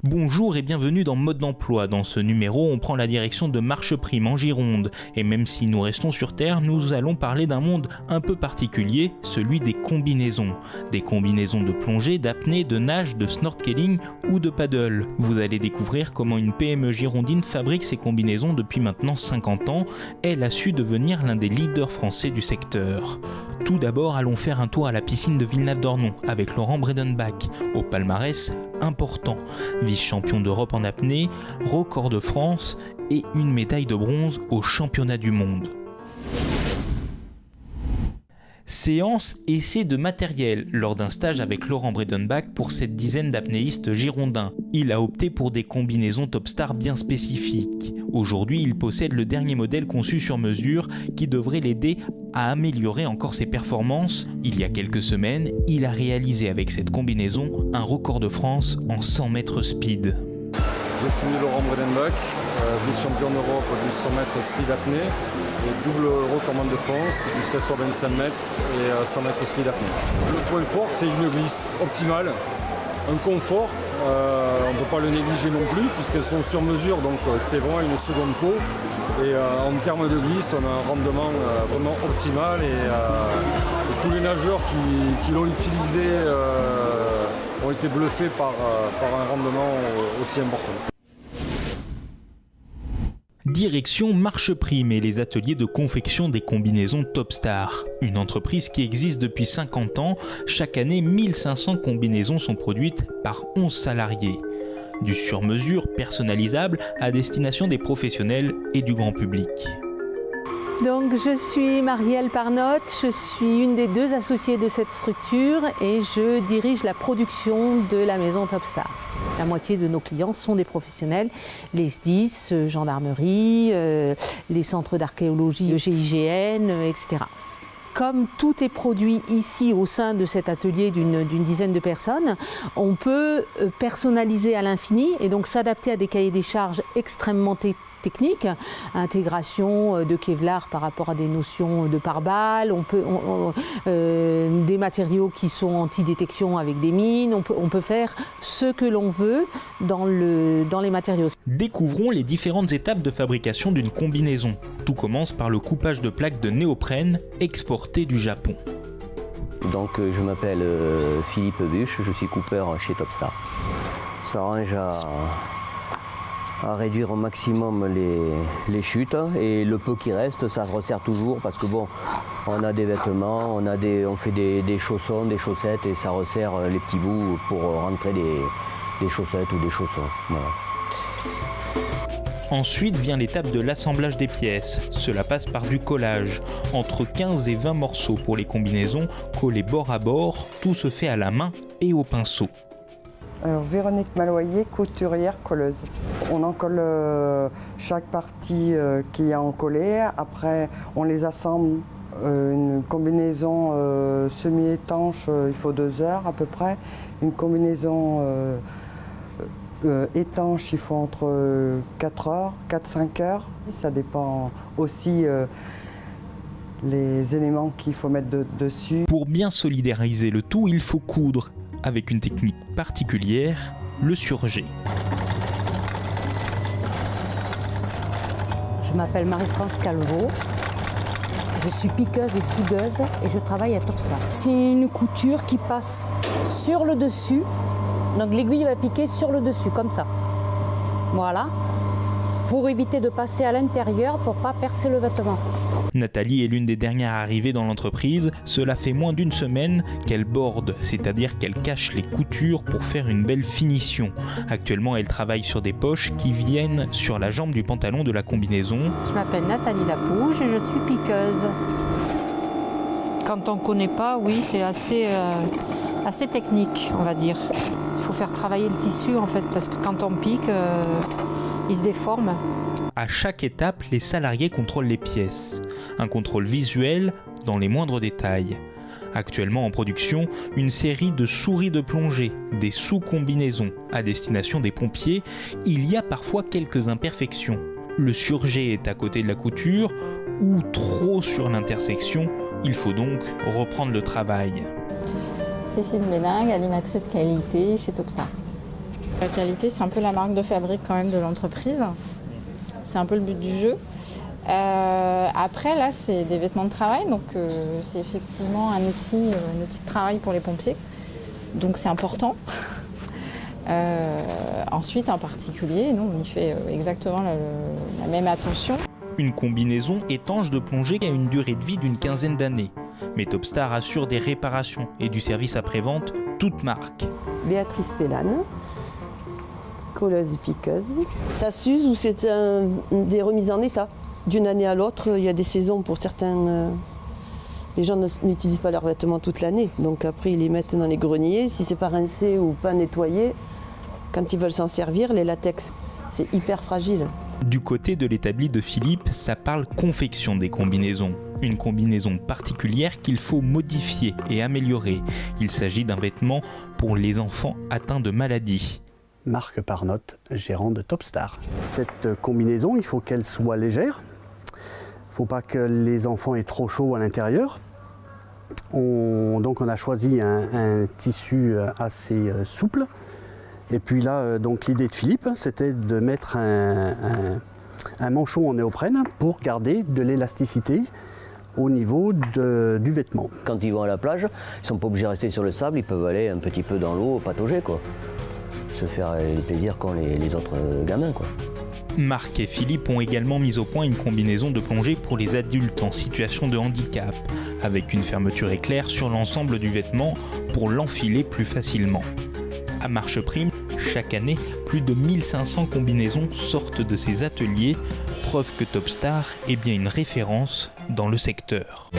Bonjour et bienvenue dans Mode d'emploi. Dans ce numéro, on prend la direction de Marcheprime en Gironde. Et même si nous restons sur Terre, nous allons parler d'un monde un peu particulier, celui des combinaisons. Des combinaisons de plongée, d'apnée, de nage, de snorkeling ou de paddle. Vous allez découvrir comment une PME girondine fabrique ces combinaisons depuis maintenant 50 ans. Elle a su devenir l'un des leaders français du secteur. Tout d'abord, allons faire un tour à la piscine de Villenave-d'Ornon avec Laurent Bredenbach. Au palmarès, important. Vice-champion d'Europe en apnée, record de France et une médaille de bronze aux championnats du monde. Séance essai de matériel lors d'un stage avec Laurent Bredenbach pour cette dizaine d'apnéistes girondins. Il a opté pour des combinaisons Topstar bien spécifiques. Aujourd'hui, il possède le dernier modèle conçu sur mesure qui devrait l'aider à améliorer encore ses performances. Il y a quelques semaines, il a réalisé avec cette combinaison un record de France en 100 mètres speed. Je suis Laurent Bredenbach, vice-champion d'Europe du 100 mètres speed apnée et double recommande de France du 16 sur 25 mètres et 100 mètres speed apnée. Le point fort, c'est une glisse optimale, un confort, on ne peut pas le négliger non plus puisqu'elles sont sur mesure, donc c'est vraiment une seconde peau. Et en termes de glisse, on a un rendement vraiment optimal et tous les nageurs qui l'ont utilisé ont été bluffés par un rendement aussi important. Direction Marcheprime et les ateliers de confection des combinaisons Topstar. Une entreprise qui existe depuis 50 ans. Chaque année, 1500 combinaisons sont produites par 11 salariés. Du sur-mesure personnalisable à destination des professionnels et du grand public. Donc je suis Marielle Parnotte, je suis une des deux associées de cette structure et je dirige la production de la maison Topstar. La moitié de nos clients sont des professionnels, les SDIS, gendarmerie, les centres d'archéologie, GIGN, etc. Comme tout est produit ici au sein de cet atelier d'une dizaine de personnes, on peut personnaliser à l'infini et donc s'adapter à des cahiers des charges extrêmement techniques, intégration de Kevlar par rapport à des notions de pare-balles, des matériaux qui sont anti-détection avec des mines, on peut faire ce que l'on veut dans les matériaux. Découvrons les différentes étapes de fabrication d'une combinaison. Tout commence par le coupage de plaques de néoprène exportées du Japon. Donc je m'appelle Philippe Buche, je suis coupeur chez Topstar. On s'arrange à réduire au maximum les chutes et le peu qui reste, ça resserre toujours parce que bon, on a des vêtements, on fait des chaussons, des chaussettes et ça resserre les petits bouts pour rentrer des chaussettes ou des chaussons. Voilà. Ensuite vient l'étape de l'assemblage des pièces. Cela passe par du collage. Entre 15 et 20 morceaux pour les combinaisons, collés bord à bord, tout se fait à la main et au pinceau. Alors, Véronique Maloyer, couturière colleuse. On en colle chaque partie qui est encollée. Après, on les assemble. Une combinaison semi-étanche, il faut 2 heures à peu près. Une combinaison étanche, il faut entre 4 heures, 4-5 heures. Ça dépend aussi les éléments qu'il faut mettre dessus. Pour bien solidariser le tout, il faut coudre. Avec une technique particulière, le surjet. Je m'appelle Marie-France Calvo, je suis piqueuse et soudeuse et je travaille à Topstar. C'est une couture qui passe sur le dessus, donc l'aiguille va piquer sur le dessus, comme ça. Voilà, pour éviter de passer à l'intérieur pour ne pas percer le vêtement. Nathalie est l'une des dernières arrivées dans l'entreprise. Cela fait moins d'une semaine qu'elle borde, c'est-à-dire qu'elle cache les coutures pour faire une belle finition. Actuellement, elle travaille sur des poches qui viennent sur la jambe du pantalon de la combinaison. Je m'appelle Nathalie Lapouge et je suis piqueuse. Quand on ne connaît pas, oui, c'est assez technique, on va dire. Il faut faire travailler le tissu, en fait, parce que quand on pique, il se déforme. À chaque étape, les salariés contrôlent les pièces. Un contrôle visuel dans les moindres détails. Actuellement en production, une série de souris de plongée, des sous-combinaisons à destination des pompiers. Il y a parfois quelques imperfections. Le surjet est à côté de la couture ou trop sur l'intersection. Il faut donc reprendre le travail. Cécile Méningue, animatrice qualité chez Topstar. La qualité, c'est un peu la marque de fabrique quand même de l'entreprise. C'est un peu le but du jeu. Après, là, c'est des vêtements de travail, donc c'est effectivement un outil de travail pour les pompiers. Donc c'est important. Ensuite, en particulier, nous, on y fait exactement la même attention. Une combinaison étanche de plongée a une durée de vie d'une quinzaine d'années. Mais Topstar assure des réparations et du service après-vente toute marque. Béatrice Pellane, colleuse piqueuse. Ça s'use ou c'est des remises en état. D'une année à l'autre, il y a des saisons pour certains. Les gens n'utilisent pas leurs vêtements toute l'année. Donc après, ils les mettent dans les greniers. Si c'est pas rincé ou pas nettoyé, quand ils veulent s'en servir, les latex, c'est hyper fragile. Du côté de l'établi de Philippe, ça parle confection des combinaisons. Une combinaison particulière qu'il faut modifier et améliorer. Il s'agit d'un vêtement pour les enfants atteints de maladies. Marc Parnotte, gérant de Topstar. Cette combinaison, il faut qu'elle soit légère. Il ne faut pas que les enfants aient trop chaud à l'intérieur. Donc on a choisi un tissu assez souple. Et puis là, donc l'idée de Philippe, c'était de mettre un manchon en néoprène pour garder de l'élasticité au niveau du vêtement. Quand ils vont à la plage, ils ne sont pas obligés de rester sur le sable, ils peuvent aller un petit peu dans l'eau, patauger, quoi. Se faire les plaisirs qu'ont les autres gamins, quoi. Marc et Philippe ont également mis au point une combinaison de plongée pour les adultes en situation de handicap, avec une fermeture éclair sur l'ensemble du vêtement pour l'enfiler plus facilement. À marche prime, chaque année, plus de 1500 combinaisons sortent de ces ateliers, preuve que Topstar est bien une référence dans le secteur.